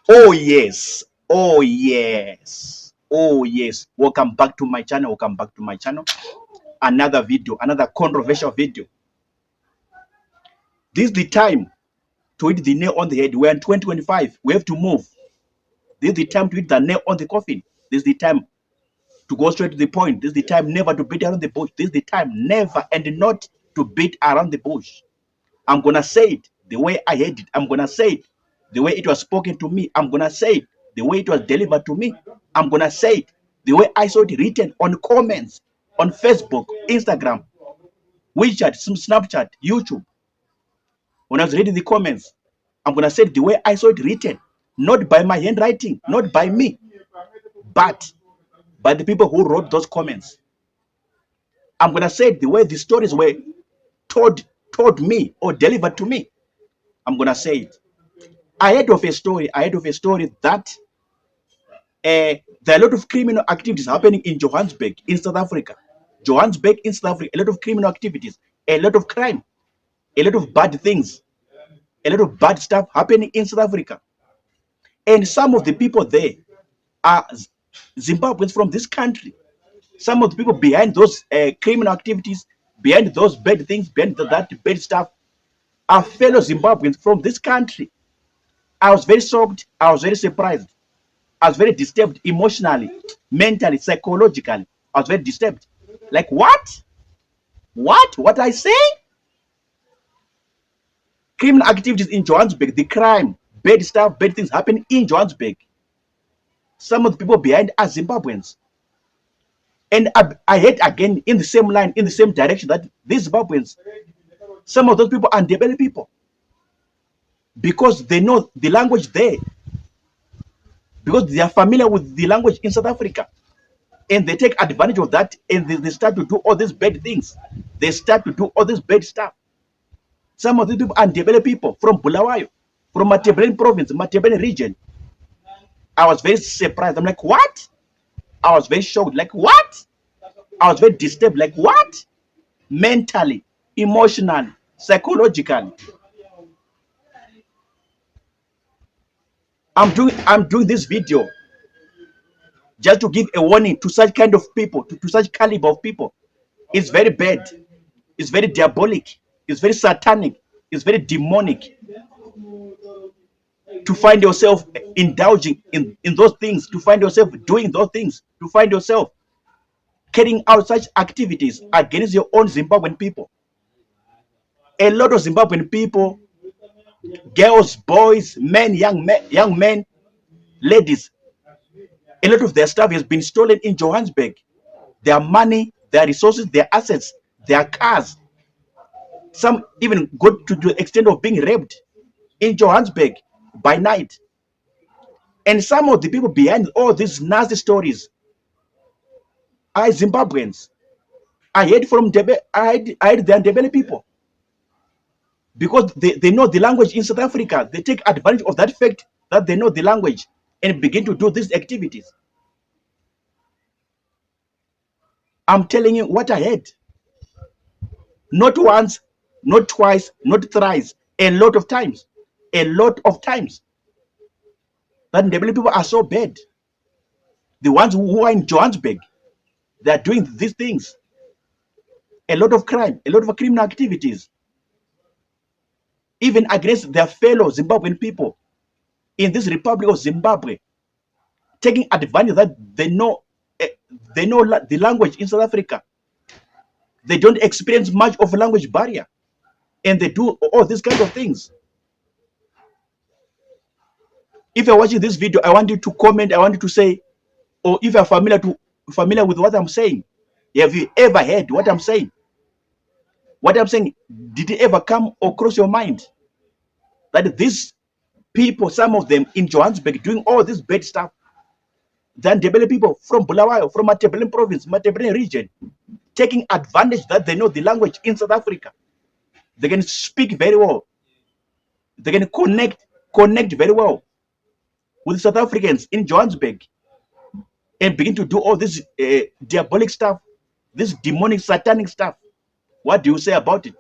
Oh yes, oh yes, oh yes. Welcome back to my channel. Welcome back to my channel. Another video, another controversial video. This is the time to hit the nail on the head. We're in 2025. We have to move. This is the time to hit the nail on the coffin. This is the time to go straight to the point. This is the time never to beat around the bush. This is the time never and not to beat around the bush. I'm gonna say it the way I heard it. I'm gonna say it the way it was spoken to me. I'm gonna say it the way it was delivered to me. I'm gonna say it the way I saw it written on comments on Facebook, Instagram, WeChat, Snapchat, YouTube. When I was reading the comments, I'm gonna say it the way I saw it written, not by my handwriting, not by me, but by the people who wrote those comments. I'm gonna say it the way the stories were told me or delivered to me. I'm gonna say it. I heard of a story that there are a lot of criminal activities happening in Johannesburg, in South Africa. Johannesburg, in South Africa, a lot of criminal activities, a lot of crime, a lot of bad things, a lot of bad stuff happening in South Africa. And some of the people there are Zimbabweans from this country. Some of the people behind those criminal activities, behind those bad things, behind that bad stuff, are fellow Zimbabweans from this country. I was very shocked. I was very surprised. I was very disturbed emotionally, mentally, psychologically. I was very disturbed. Like, what? What I say? Criminal activities in Johannesburg, the crime, bad stuff, bad things happen in Johannesburg. Some of the people behind are Zimbabweans. And I heard again in the same line, in the same direction, that these Zimbabweans, some of those people are Ndebele people. Because they know the language there. Because they are familiar with the language in South Africa. And they take advantage of that, and they start to do all these bad things. They start to do all this bad stuff. Some of these people are Ndebele people from Bulawayo, from Matebele province, Matebele region. I was very surprised. I'm like, what? I was very shocked. Like, what? I was very disturbed. Like, what? Mentally, emotionally, psychologically. I'm doing this video just to give a warning to such kind of people, to such caliber of people. It's very bad. It's very diabolic. It's very satanic. It's very demonic to find yourself indulging in those things, to find yourself doing those things, to find yourself carrying out such activities against your own Zimbabwean people. A lot of Zimbabwean people, girls, boys, men, young men, ladies, a lot of their stuff has been stolen in Johannesburg. Their money, their resources, their assets, their cars. Some even go to the extent of being raped in Johannesburg by night. And some of the people behind all these nasty stories are Zimbabweans. I heard from Ndebele, I heard the Ndebele people. Because they know the language in South Africa. They take advantage of that fact that they know the language and begin to do these activities. I'm telling you what I heard. Not once, not twice, not thrice, a lot of times. A lot of times. That Ndebele people are so bad. The ones who are in Johannesburg, they are doing these things. A lot of crime, a lot of criminal activities. Even against their fellow Zimbabwean people in this Republic of Zimbabwe, taking advantage that they know the language in South Africa. They don't experience much of a language barrier, and they do all these kinds of things. If you're watching this video, I want you to comment. I want you to say, or if you're familiar with what I'm saying, have you ever heard what I'm saying? What I'm saying, did it ever come across your mind that these people, some of them in Johannesburg, doing all this bad stuff, than Ndebele people from Bulawayo, from Matebele province, Matebele region, taking advantage that they know the language in South Africa. They can speak very well. They can connect very well with South Africans in Johannesburg and begin to do all this diabolic stuff, this demonic, satanic stuff. What do you say about it?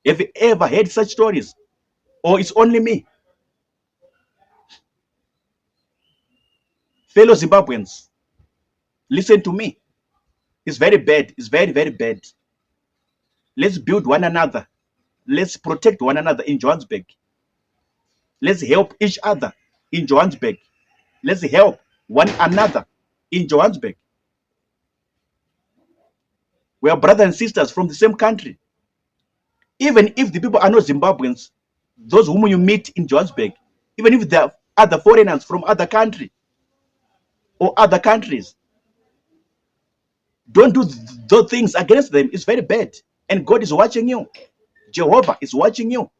Have you ever heard such stories? Or it's only me? Fellow Zimbabweans, listen to me. It's very bad. It's very, very bad. Let's build one another. Let's protect one another in Johannesburg. Let's help each other in Johannesburg. Let's help one another in Johannesburg. We are brothers and sisters from the same country. Even if the people are not Zimbabweans, those whom you meet in Johannesburg, even if they are other foreigners from other country or other countries, don't do those things against them. It's very bad. And God is watching you. Jehovah is watching you.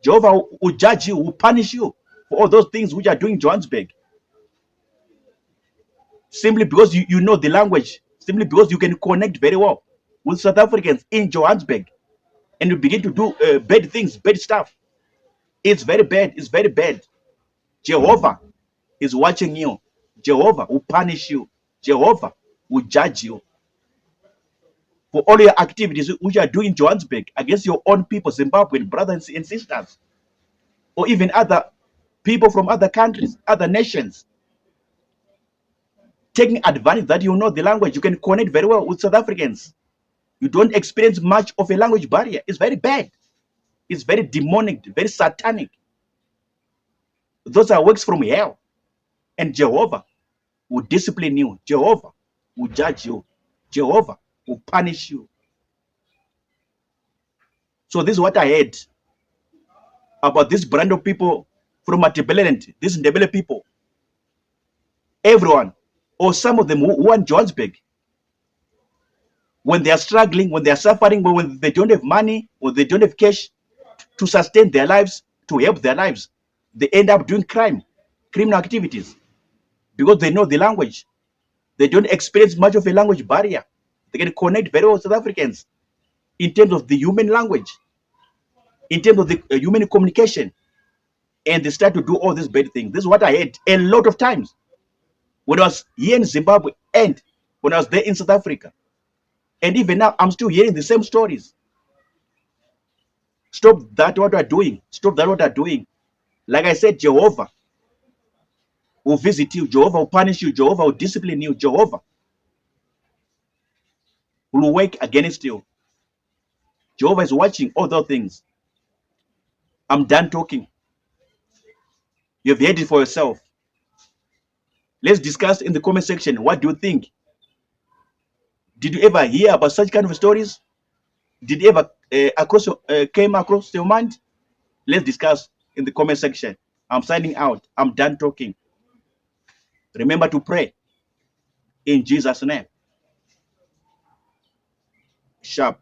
Jehovah will judge you, will punish you for all those things which are doing in Johannesburg. Simply because you know the language, simply because you can connect very well with South Africans in Johannesburg, and you begin to do bad things, bad stuff. It's very bad. It's very bad. Jehovah is watching you. Jehovah will punish you. Jehovah will judge you for all your activities which you are doing in Johannesburg against your own people, Zimbabwean brothers and sisters, or even other people from other countries, other nations, taking advantage that you know the language. You can connect very well with South Africans. You don't experience much of a language barrier. It's very bad. It's very demonic, very satanic. Those are works from hell. And Jehovah will discipline you. Jehovah will judge you. Jehovah will punish you. So this is what I heard about this brand of people from Ndebele, these Ndebele people. Everyone, or some of them who are in Johannesburg, when they are struggling, when they are suffering, when they don't have money, or they don't have cash to sustain their lives, to help their lives, they end up doing criminal activities, because they know the language. They don't experience much of a language barrier. They can connect very well with South Africans in terms of the human language, in terms of the human communication, and they start to do all these bad things. This is what I heard a lot of times when I was here in Zimbabwe and when I was there in South Africa. And even now, I'm still hearing the same stories. Stop that what we're doing. Stop that what we're doing. Like I said, Jehovah will visit you. Jehovah will punish you. Jehovah will discipline you. Jehovah will work against you. Jehovah is watching all those things. I'm done talking. You've heard it for yourself. Let's discuss in the comment section. What do you think? Did you ever hear about such kind of stories? Did you ever came across your mind? Let's discuss in the comment section. I'm signing out. I'm done talking. Remember to pray in Jesus' name. Sharp.